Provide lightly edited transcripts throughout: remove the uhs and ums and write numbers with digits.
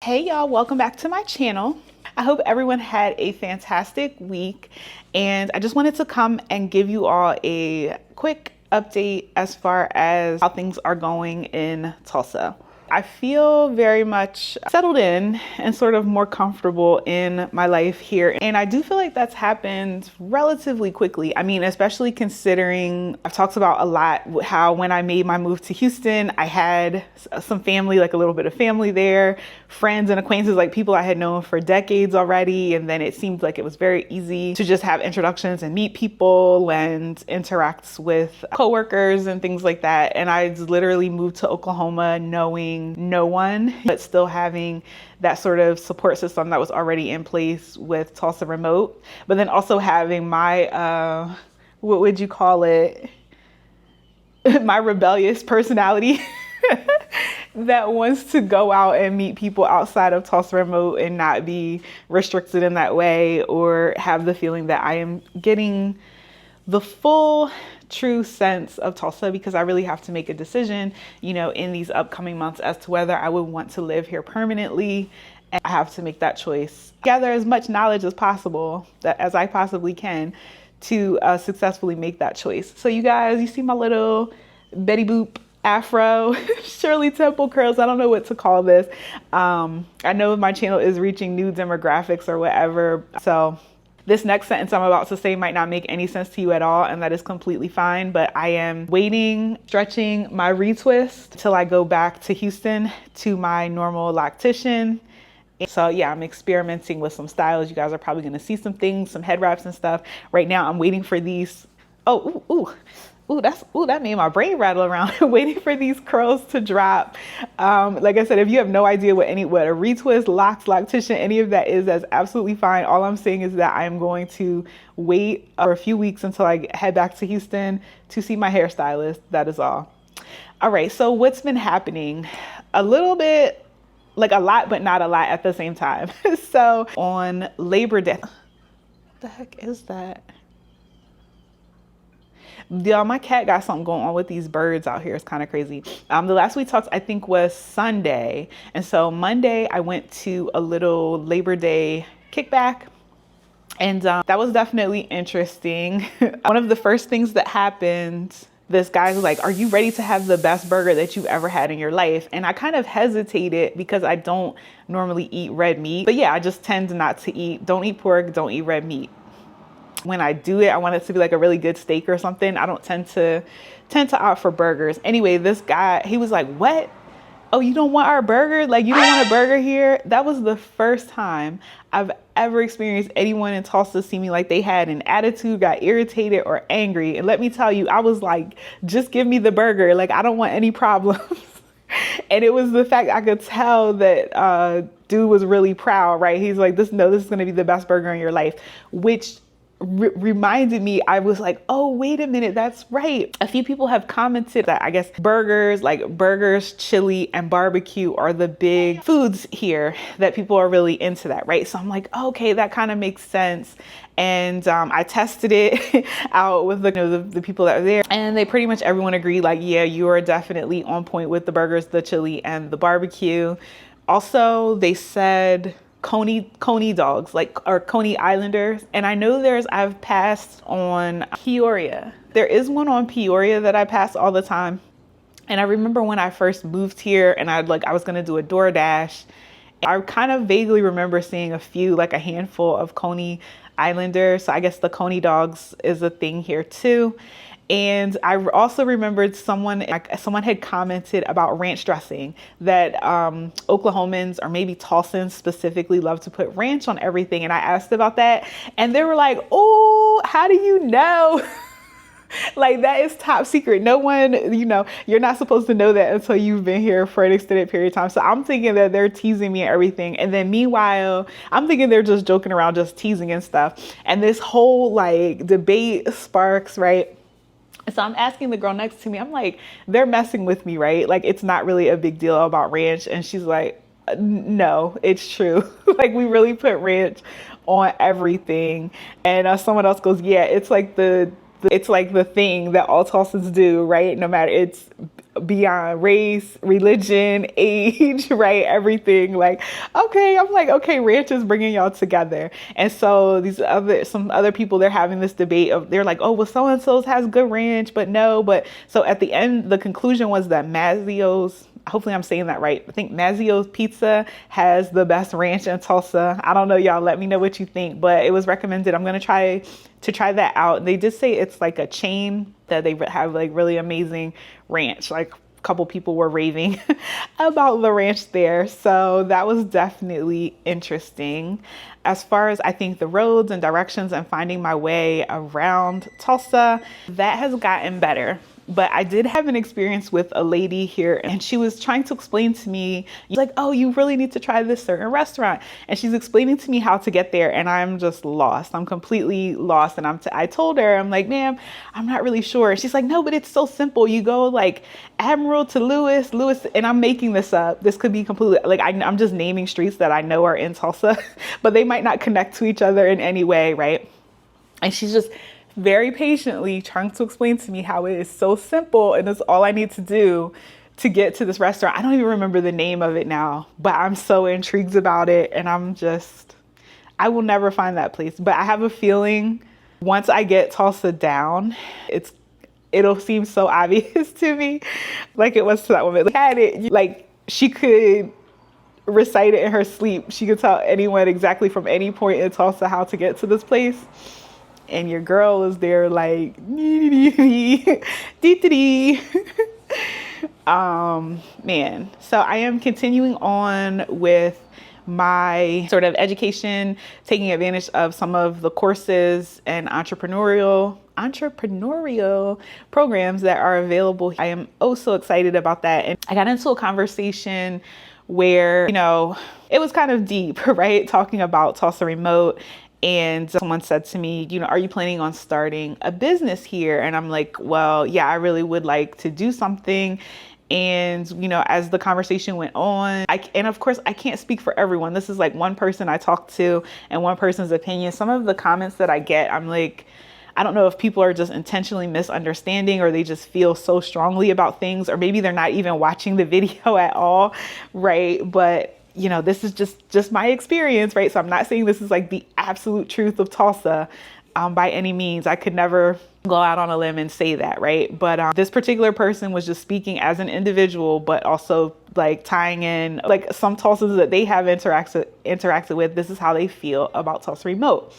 Hey y'all, welcome back to my channel. I hope everyone had a fantastic week, and I just wanted to come and give you all a quick update as far as how things are going in Tulsa. I feel very much settled in and sort of more comfortable in my life here. And I do feel like that's happened relatively quickly. I mean, especially considering I've talked about a lot how when I made my move to Houston, I had some family, like a little bit of family there, friends and acquaintances, like people I had known for decades already. And then it seemed like it was very easy to just have introductions and meet people and interact with coworkers and things like that. And I literally moved to Oklahoma knowing no one, but still having that sort of support system that was already in place with Tulsa Remote, but then also having my, what would you call it? My rebellious personality that wants to go out and meet people outside of Tulsa Remote and not be restricted in that way, or have the feeling that I am getting the full true sense of Tulsa, because I really have to make a decision, you know, in these upcoming months as to whether I would want to live here permanently. And I have to make that choice, gather as much knowledge as possible, that as I possibly can, to successfully make that choice. So you guys, you see my little Betty Boop afro, Shirley Temple curls. I don't know what to call this. I know my channel is reaching new demographics or whatever. So this next sentence I'm about to say might not make any sense to you at all, and that is completely fine, but I am waiting, stretching my retwist till I go back to Houston to my normal loctician. So yeah, I'm experimenting with some styles. You guys are probably gonna see some things, some head wraps and stuff. Right now I'm waiting for these, that made my brain rattle around. Waiting for these curls to drop. Like I said, if you have no idea what a retwist, locks, loctician, any of that is, that's absolutely fine. All I'm saying is that I'm going to wait for a few weeks until I head back to Houston to see my hairstylist. That is all. All right, so what's been happening? A little bit, like a lot, but not a lot at the same time. So on Labor Day, what the heck is that? Y'all, my cat got something going on with these birds out here. It's kind of crazy. The last we talked, I think, was Sunday. And so Monday, I went to a little Labor Day kickback. And that was definitely interesting. One of the first things that happened, this guy was like, "Are you ready to have the best burger that you've ever had in your life?" And I kind of hesitated because I don't normally eat red meat. But yeah, I just tend not to don't eat pork, don't eat red meat. When I do it, I want it to be like a really good steak or something. I don't tend to opt for burgers. Anyway, this guy, he was like, "What? Oh, you don't want our burger? Like, you don't want a burger here?" That was the first time I've ever experienced anyone in Tulsa see me like they had an attitude, got irritated or angry. And let me tell you, I was like, just give me the burger. Like, I don't want any problems. And it was the fact I could tell that dude was really proud, right? He's like, this is going to be the best burger in your life, which reminded me, I was like, oh, wait a minute, that's right. A few people have commented that I guess burgers, chili, and barbecue are the big foods here, that people are really into that, right? So I'm like, okay, that kind of makes sense. And I tested it out with the people that were there, and they pretty much everyone agreed, like, yeah, you are definitely on point with the burgers, the chili, and the barbecue. Also, they said Coney dogs, or Coney Islanders. And I know I've passed on Peoria. There is one on Peoria that I pass all the time. And I remember when I first moved here and I was going to do a DoorDash, I kind of vaguely remember seeing a handful of Coney Islanders. So I guess the Coney dogs is a thing here too. And I also remembered someone had commented about ranch dressing, that Oklahomans, or maybe Tulsans specifically, love to put ranch on everything. And I asked about that, and they were like, "Oh, how do you know?" Like, that is top secret. No one, you're not supposed to know that until you've been here for an extended period of time. So I'm thinking that they're teasing me and everything. And then meanwhile, I'm thinking they're just joking around, just teasing and stuff. And this whole debate sparks, right? So I'm asking the girl next to me, I'm like, they're messing with me, right? Like, it's not really a big deal about ranch. And she's like, no, it's true. Like, we really put ranch on everything. And someone else goes, yeah, it's like the thing that all Tulsans do, right? No matter, it's beyond race, religion, age, right? Everything. Like, okay, I'm like, okay, ranch is bringing y'all together. And so some other people, they're having this debate of, they're like, oh, well, so-and-so's has good ranch, but no. But so at the end, the conclusion was that Mazzio's, hopefully I'm saying that right, I think Mazzio's Pizza has the best ranch in Tulsa. I don't know, y'all, let me know what you think, but it was recommended. I'm going to try that out. They did say it's like a chain that they have like really amazing ranch. Like a couple people were raving about the ranch there. So that was definitely interesting. As far as I think the roads and directions and finding my way around Tulsa, that has gotten better. But I did have an experience with a lady here, and she was trying to explain to me, like, oh, you really need to try this certain restaurant. And she's explaining to me how to get there, and I'm just lost. I'm completely lost. And I told her, I'm like, ma'am, I'm not really sure. And she's like, no, but it's so simple. You go like Admiral to Lewis, and I'm making this up. This could be completely, like, I'm just naming streets that I know are in Tulsa, but they might not connect to each other in any way, right? And she's just very patiently trying to explain to me how it is so simple and it's all I need to do to get to this restaurant. I don't even remember the name of it now, but I'm so intrigued about it. And I will never find that place. But I have a feeling once I get Tulsa down, it'll seem so obvious to me, like it was to that woman. Like she could recite it in her sleep. She could tell anyone exactly from any point in Tulsa how to get to this place. And your girl is there like, man. So I am continuing on with my sort of education, taking advantage of some of the courses and entrepreneurial programs that are available. I am oh so excited about that. And I got into a conversation where, it was kind of deep, right? Talking about Tulsa Remote. And someone said to me, are you planning on starting a business here? And I'm like, well, yeah, I really would like to do something. And, as the conversation went on, and of course, I can't speak for everyone. This is like one person I talked to and one person's opinion. Some of the comments that I get, I'm like, I don't know if people are just intentionally misunderstanding or they just feel so strongly about things, or maybe they're not even watching the video at all, right? But this is just my experience, right? So I'm not saying this is like the absolute truth of Tulsa by any means. I could never go out on a limb and say that, right? But this particular person was just speaking as an individual, but also like tying in like some Tulsans that they have interacted with. This is how they feel about Tulsa Remote.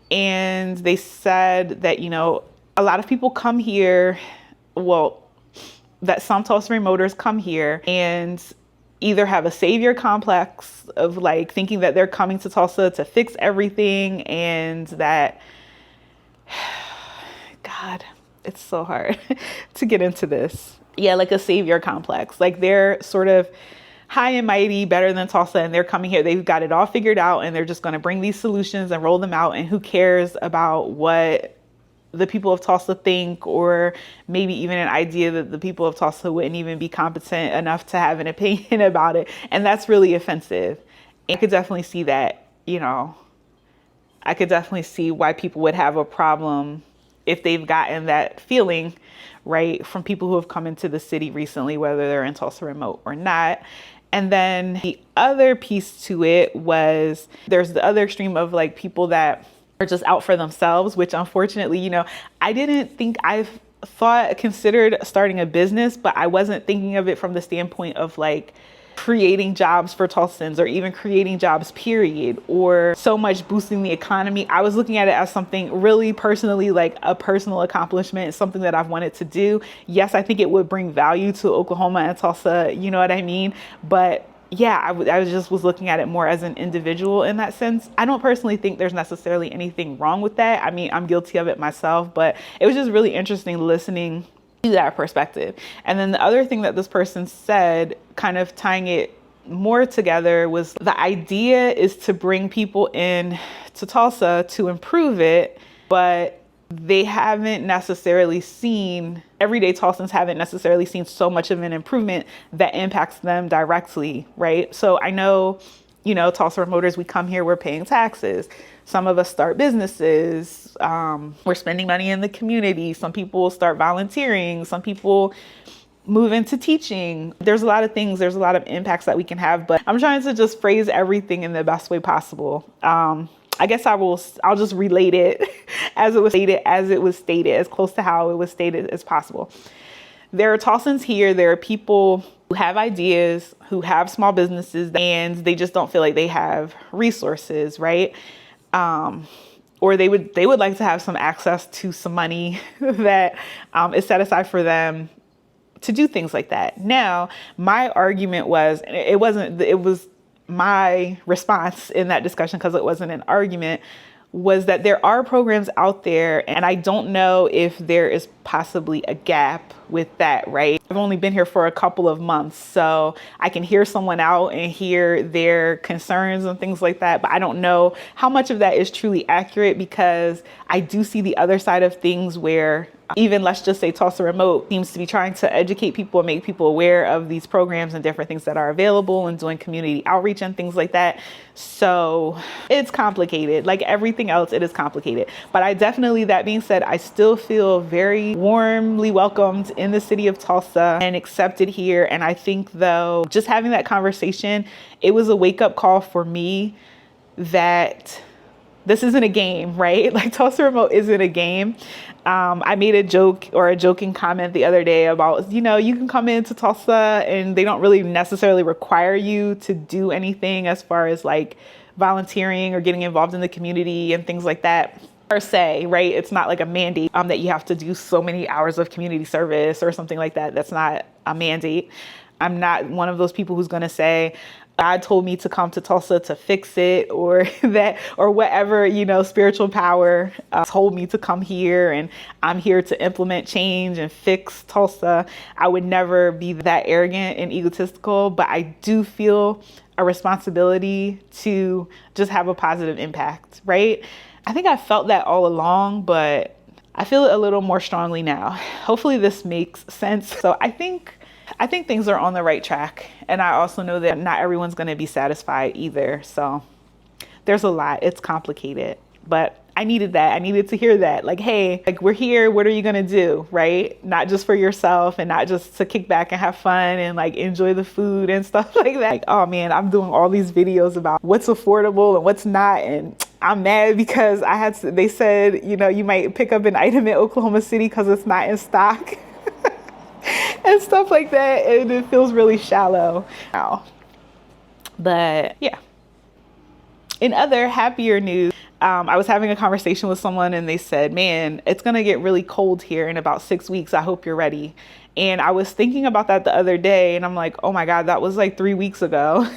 And they said that, a lot of people come here, that some Tulsa Remoters come here and either have a savior complex of like thinking that they're coming to Tulsa to fix everything, and that, God, it's so hard to get into this. Yeah, like a savior complex. Like they're sort of high and mighty, better than Tulsa, and they're coming here. They've got it all figured out, and they're just going to bring these solutions and roll them out. And who cares about what the people of Tulsa think, or maybe even an idea that the people of Tulsa wouldn't even be competent enough to have an opinion about it. And that's really offensive. I could definitely see that, I could definitely see why people would have a problem if they've gotten that feeling, right, from people who have come into the city recently, whether they're in Tulsa Remote or not. And then the other piece to it was there's the other extreme of like people that are just out for themselves, which unfortunately, I didn't think considered starting a business, but I wasn't thinking of it from the standpoint of like creating jobs for Tulsans or even creating jobs, period, or so much boosting the economy. I was looking at it as something really personally, like a personal accomplishment, something that I've wanted to do. Yes, I think it would bring value to Oklahoma and Tulsa, you know what I mean? But yeah, I was looking at it more as an individual in that sense. I don't personally think there's necessarily anything wrong with that. I mean, I'm guilty of it myself, but it was just really interesting listening to that perspective. And then the other thing that this person said, kind of tying it more together, was the idea is to bring people in to Tulsa to improve it, but they haven't necessarily seen, everyday Tulsans haven't necessarily seen so much of an improvement that impacts them directly, right? So I know, Tulsa Remoters, we come here, we're paying taxes. Some of us start businesses. We're spending money in the community. Some people start volunteering. Some people move into teaching. There's a lot of things, there's a lot of impacts that we can have, but I'm trying to just phrase everything in the best way possible. I guess I'll just relate it as it was stated, as close to how it was stated as possible. There are Tulsans here. There are people who have ideas, who have small businesses, and they just don't feel like they have resources, right? Or they would like to have some access to some money that is set aside for them to do things like that. Now, my argument was, it was my response in that discussion, because it wasn't an argument, was that there are programs out there, and I don't know if there is possibly a gap with that, right? I've only been here for a couple of months, so I can hear someone out and hear their concerns and things like that, but I don't know how much of that is truly accurate, because I do see the other side of things where even, let's just say, Tulsa Remote seems to be trying to educate people and make people aware of these programs and different things that are available, and doing community outreach and things like that. So it's complicated. Like everything else, it is complicated. But I definitely, that being said, I still feel very warmly welcomed in the city of Tulsa and accepted here. And I think, though, just having that conversation, it was a wake-up call for me that this isn't a game, right? Like Tulsa Remote isn't a game. I made a joke or a joking comment the other day about, you can come into Tulsa and they don't really necessarily require you to do anything as far as like volunteering or getting involved in the community and things like that, per se, right? It's not like a mandate that you have to do so many hours of community service or something like that. That's not a mandate. I'm not one of those people who's going to say, God told me to come to Tulsa to fix it, or that, or whatever, spiritual power told me to come here and I'm here to implement change and fix Tulsa. I would never be that arrogant and egotistical, but I do feel a responsibility to just have a positive impact, right? I think I felt that all along, but I feel it a little more strongly now. Hopefully this makes sense. So I think things are on the right track. And I also know that not everyone's going to be satisfied either. So there's a lot. It's complicated. But I needed that. I needed to hear that. Like, hey, like we're here. What are you going to do? Right? Not just for yourself and not just to kick back and have fun and like enjoy the food and stuff like that. Like, oh man, I'm doing all these videos about what's affordable and what's not. And I'm mad because they said, you might pick up an item in Oklahoma City because it's not in stock. And stuff like that, and it feels really shallow now. But yeah, in other happier news, I was having a conversation with someone and they said, man, it's gonna get really cold here in about 6 weeks. I hope you're ready. And I was thinking about that the other day and I'm like, oh my God, that was like 3 weeks ago.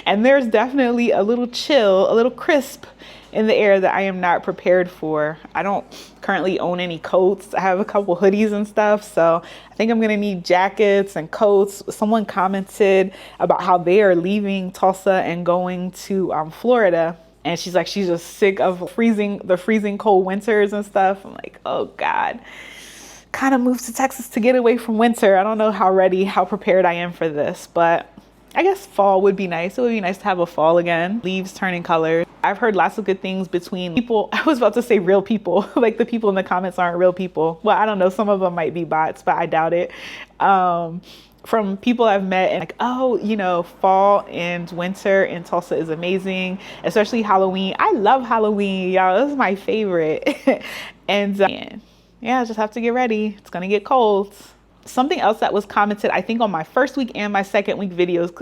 And there's definitely a little chill, a little crisp in the air that I am not prepared for. I don't currently own any coats. I have a couple hoodies and stuff. So I think I'm gonna need jackets and coats. Someone commented about how they are leaving Tulsa and going to Florida. And she's like, she's just sick of the freezing cold winters and stuff. I'm like, oh God, kind of moved to Texas to get away from winter. I don't know how prepared I am for this, but I guess fall would be nice. It would be nice to have a fall again. Leaves turning colors. I've heard lots of good things between people. I was about to say real people, like the people in the comments aren't real people. Well, I don't know. Some of them might be bots, but I doubt it. From people I've met and like, oh, fall and winter in Tulsa is amazing, especially Halloween. I love Halloween, y'all. This is my favorite. And yeah, just have to get ready. It's going to get cold. Something else that was commented, I think on my first week and my second week videos,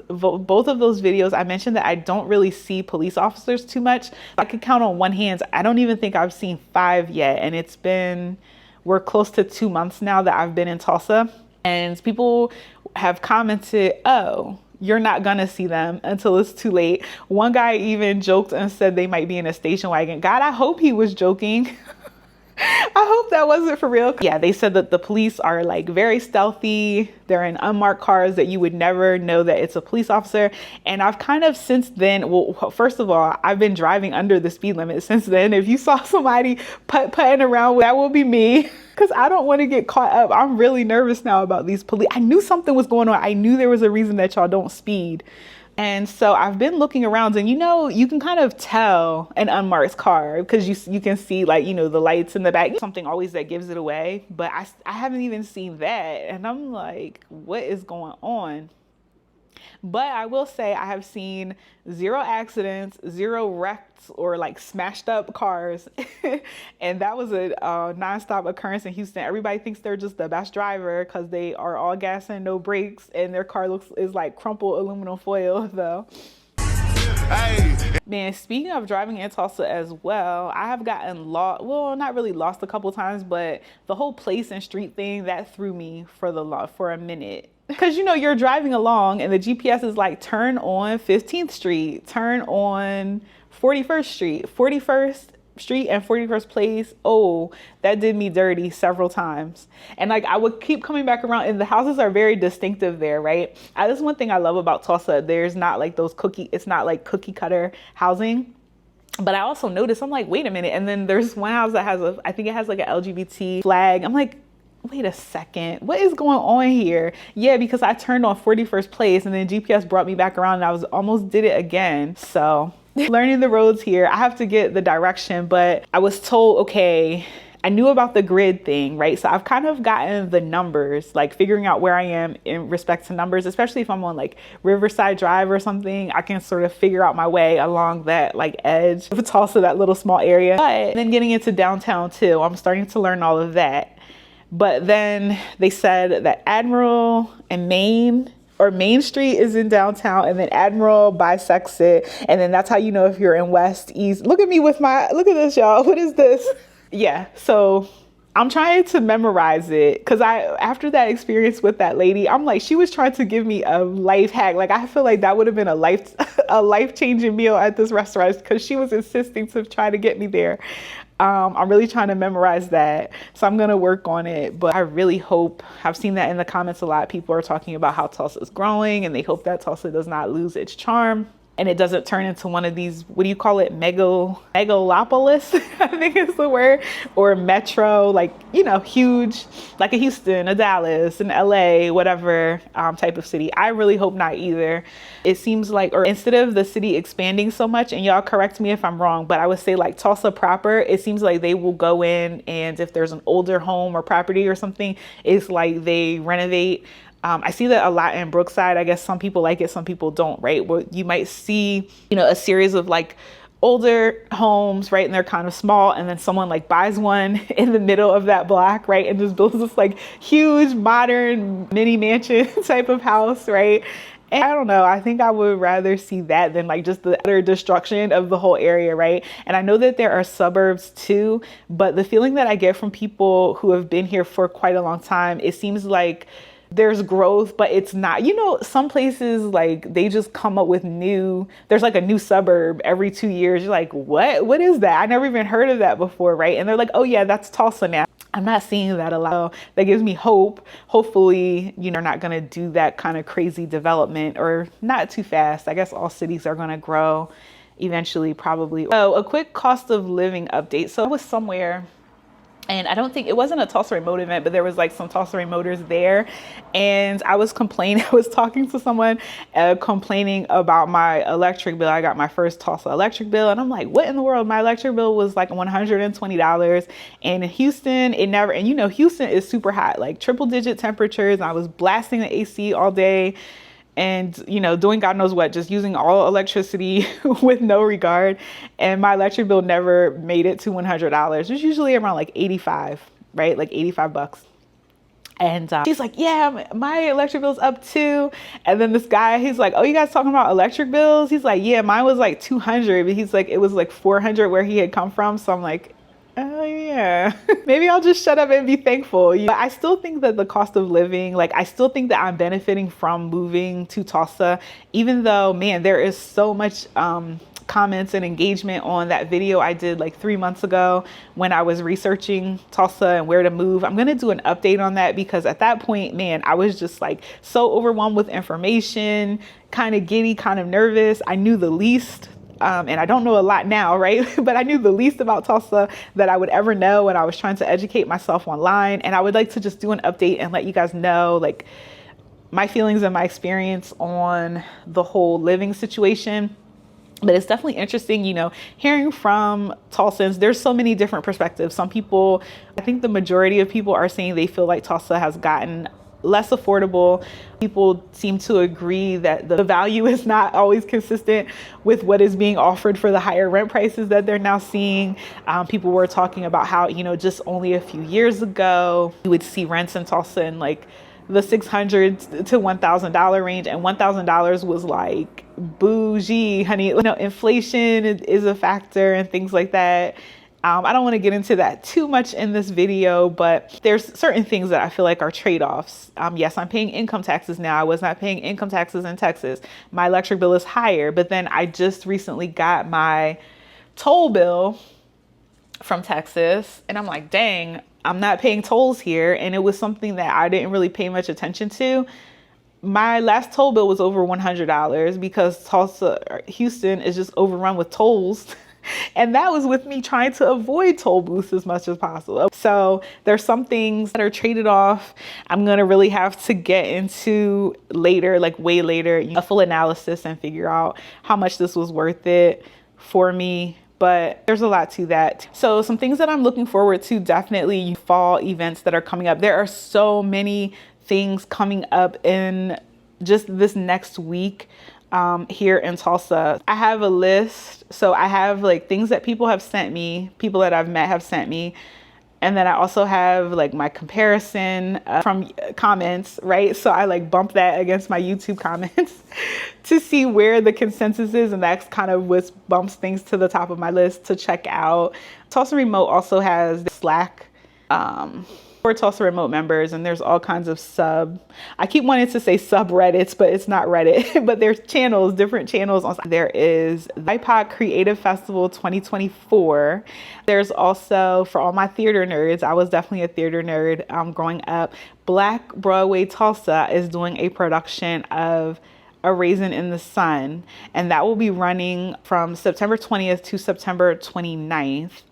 both of those videos, I mentioned that I don't really see police officers too much. I could count on one hand. I don't even think I've seen 5 yet. And we're close to 2 months now that I've been in Tulsa. And people have commented, oh, you're not gonna see them until it's too late. One guy even joked and said they might be in a station wagon. God, I hope he was joking. I hope that wasn't for real. Yeah, they said that the police are like very stealthy. They're in unmarked cars that you would never know that it's a police officer. And I've kind of since then, well, first of all, I've been driving under the speed limit since then. If you saw somebody putting around, that will be me. Because I don't want to get caught up. I'm really nervous now about these police. I knew something was going on. I knew there was a reason that y'all don't speed. And so I've been looking around, and you can kind of tell an unmarked car because you can see, like, the lights in the back, something always that gives it away. But I haven't even seen that. And I'm like, what is going on? But I will say I have seen 0 accidents, 0 wrecked or like smashed up cars. And that was a nonstop occurrence in Houston. Everybody thinks they're just the best driver because they are all gas and no brakes, and their car is like crumpled aluminum foil though. Hey. Man, speaking of driving in Tulsa as well, I have gotten lost. Well, not really lost a couple times, but the whole place and street thing that threw me for a minute. Because you're driving along and the GPS is like, turn on 15th Street, turn on 41st Street, 41st Street and 41st Place. Oh, that did me dirty several times. And like I would keep coming back around, and the houses are very distinctive there, right? That's one thing I love about Tulsa. There's not like it's not like cookie cutter housing. But I also noticed, I'm like, wait a minute. And then there's one house that I think it has like an LGBT flag. I'm like, wait a second, what is going on here? Yeah, because I turned on 41st Place and then GPS brought me back around, and I almost did it again. So learning the roads here, I have to get the direction, but I was told, okay, I knew about the grid thing, right? So I've kind of gotten the numbers, like figuring out where I am in respect to numbers, especially if I'm on like Riverside Drive or something. I can sort of figure out my way along that like edge of Tulsa, that little small area. But then getting into downtown too, I'm starting to learn all of that. But then they said that Admiral and Main Street is in downtown, and then Admiral bisects it. And then that's how you know if you're in West, East. Look at this, y'all. What is this? Yeah. So I'm trying to memorize it because after that experience with that lady, I'm like, she was trying to give me a life hack. Like, I feel like that would have been a life-changing meal at this restaurant because she was insisting to try to get me there. I'm really trying to memorize that. So I'm going to work on it. But I really hope, I've seen that in the comments a lot. People are talking about how Tulsa is growing, and they hope that Tulsa does not lose its charm and it doesn't turn into one of these, what do you call it? Megalopolis, I think is the word, or metro, like, huge, like a Houston, a Dallas, an LA, whatever type of city. I really hope not either. It seems like, or instead of the city expanding so much, and y'all correct me if I'm wrong, but I would say like Tulsa proper, it seems like they will go in, and if there's an older home or property or something, it's like they renovate. I see that a lot in Brookside. I guess some people like it, some people don't, right? Where you might see, a series of like older homes, right? And they're kind of small. And then someone like buys one in the middle of that block, right? And just builds this like huge modern mini mansion type of house, right? And I don't know, I think I would rather see that than like just the utter destruction of the whole area, right? And I know that there are suburbs too, but the feeling that I get from people who have been here for quite a long time, it seems like there's growth, but it's not, some places like they just come up with there's like a new suburb every 2 years. You're like, what is that? I never even heard of that before, right? And they're like, oh yeah, that's Tulsa now. I'm not seeing that a lot. That gives me hope. Hopefully, they're not going to do that kind of crazy development, or not too fast. I guess all cities are going to grow eventually, probably. Oh, a quick cost of living update. So I was somewhere, and I don't think it wasn't a Tulsa Remote event, but there was like some Tulsa Remoters there. And I was talking to someone complaining about my electric bill. I got my first Tulsa electric bill, and I'm like, what in the world? My electric bill was like $120. And in Houston, Houston is super hot, like triple digit temperatures. And I was blasting the AC all day. And, doing God knows what, just using all electricity with no regard. And my electric bill never made it to $100. It's usually around like 85, right? Like $85. And he's like, yeah, my electric bill's up too. And then this guy, he's like, oh, you guys talking about electric bills? He's like, yeah, mine was like 200, but he's like, it was like 400 where he had come from. So I'm like, oh yeah, maybe I'll just shut up and be thankful. But I still think that the cost of living, like I still think that I'm benefiting from moving to Tulsa, even though, man, there is so much comments and engagement on that video I did like 3 months ago when I was researching Tulsa and where to move. I'm going to do an update on that because at that point, man, I was just like so overwhelmed with information, kind of giddy, kind of nervous. I knew the least. And I don't know a lot now, right? But I knew the least about Tulsa that I would ever know when I was trying to educate myself online. And I would like to just do an update and let you guys know, like, my feelings and my experience on the whole living situation. But it's definitely interesting, you know, hearing from Tulsans. There's so many different perspectives. Some people, I think the majority of people are saying they feel like Tulsa has gotten less affordable. People seem to agree that the value is not always consistent with what is being offered for the higher rent prices that they're now seeing. People were talking about how, you know, just only a few years ago, you would see rents in Tulsa in like the $600 to $1,000 range, and $1,000 was like bougie, honey. You know, inflation is a factor and things like that. I don't want to get into that too much in this video, but there's certain things that I feel like are trade-offs. Yes, I'm paying income taxes now. I was not paying income taxes in Texas. My electric bill is higher, but then I just recently got my toll bill from Texas, and I'm like, dang, I'm not paying tolls here. And it was something that I didn't really pay much attention to. My last toll bill was over $100 because Tulsa, Houston is just overrun with tolls. And that was with me trying to avoid toll booths as much as possible. So there's some things that are traded off. I'm going to really have to get into later, like way later, a full analysis and figure out how much this was worth it for me. But there's a lot to that. So some things that I'm looking forward to, definitely fall events that are coming up. There are so many things coming up in just this next week here in Tulsa. I have a list. So I have like things that people have sent me, people that I've met have sent me. And then I also have like my comparison from comments, right? So I like bump that against my YouTube comments to see where the consensus is. And that's kind of what bumps things to the top of my list to check out. Tulsa Remote also has Slack for Tulsa Remote members, and there's all kinds of I keep wanting to say subreddits, but it's not Reddit, but there's channels, different channels. There is the BIPOC Creative Festival 2024. There's also, for all my theater nerds, I was definitely a theater nerd growing up, Black Broadway Tulsa is doing a production of A Raisin in the Sun, and that will be running from September 20th to September 29th.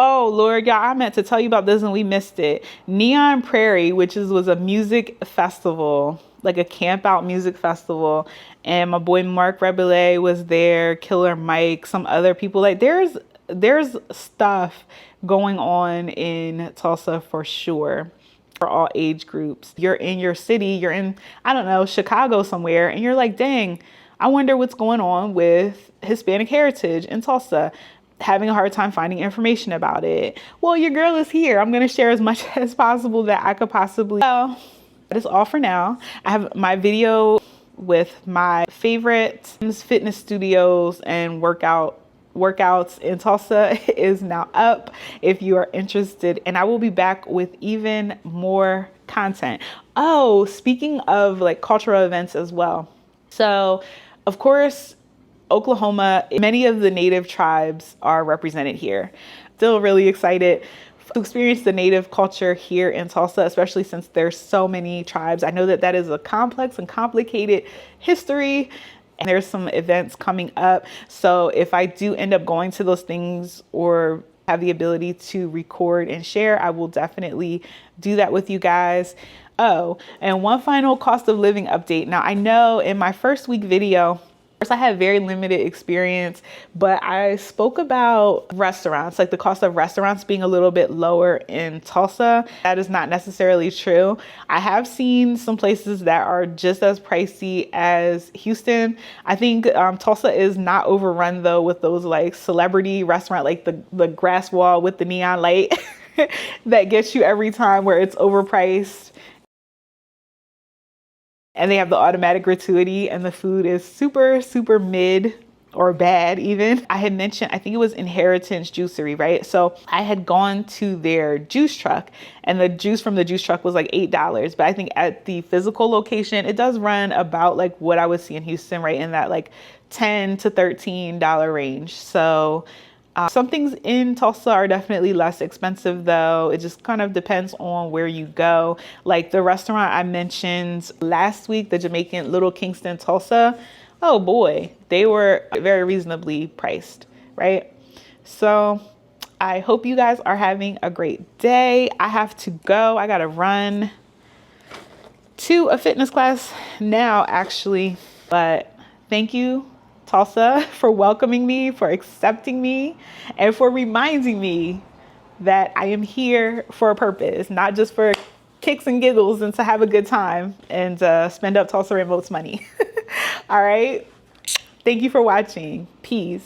Oh, Lord, y'all, I meant to tell you about this and we missed it. Neon Prairie, which was a music festival, like a camp out music festival. And my boy Mark Rebellious was there, Killer Mike, some other people. Like there's stuff going on in Tulsa for sure, for all age groups. You're in your city, you're in, I don't know, Chicago somewhere, and you're like, dang, I wonder what's going on with Hispanic heritage in Tulsa. Having a hard time finding information about it. Well, your girl is here. I'm going to share as much as possible that I could possibly. Well, that is all for now. I have my video with my favorite fitness studios and workouts in Tulsa is now up if you are interested, and I will be back with even more content. Oh, speaking of like cultural events as well. So, of course, Oklahoma, many of the native tribes are represented here. Still really excited to experience the native culture here in Tulsa, especially since there's so many tribes. I know that that is a complex and complicated history, and there's some events coming up. So if I do end up going to those things or have the ability to record and share, I will definitely do that with you guys. Oh, and one final cost of living update. Now, I know in my first week video, I had very limited experience, but I spoke about restaurants, like the cost of restaurants being a little bit lower in Tulsa. That is not necessarily true. I have seen some places that are just as pricey as Houston. I think Tulsa is not overrun though with those like celebrity restaurant, like the grass wall with the neon light that gets you every time, where it's overpriced. And they have the automatic gratuity, and the food is super, super mid or bad even. I had mentioned, I think it was Inheritance Juicery, right? So I had gone to their juice truck, and the juice from the juice truck was like $8. But I think at the physical location, it does run about like what I would see in Houston, right? In that like $10 to $13 range. So some things in Tulsa are definitely less expensive though. It just kind of depends on where you go. Like the restaurant I mentioned last week, the Jamaican Little Kingston Tulsa, oh boy, they were very reasonably priced, right? So I hope you guys are having a great day. I have to go. I gotta run. to a fitness class now, actually. But thank you, Tulsa, for welcoming me, for accepting me, and for reminding me that I am here for a purpose, not just for kicks and giggles and to have a good time and spend up Tulsa Remote's money. All right. Thank you for watching. Peace.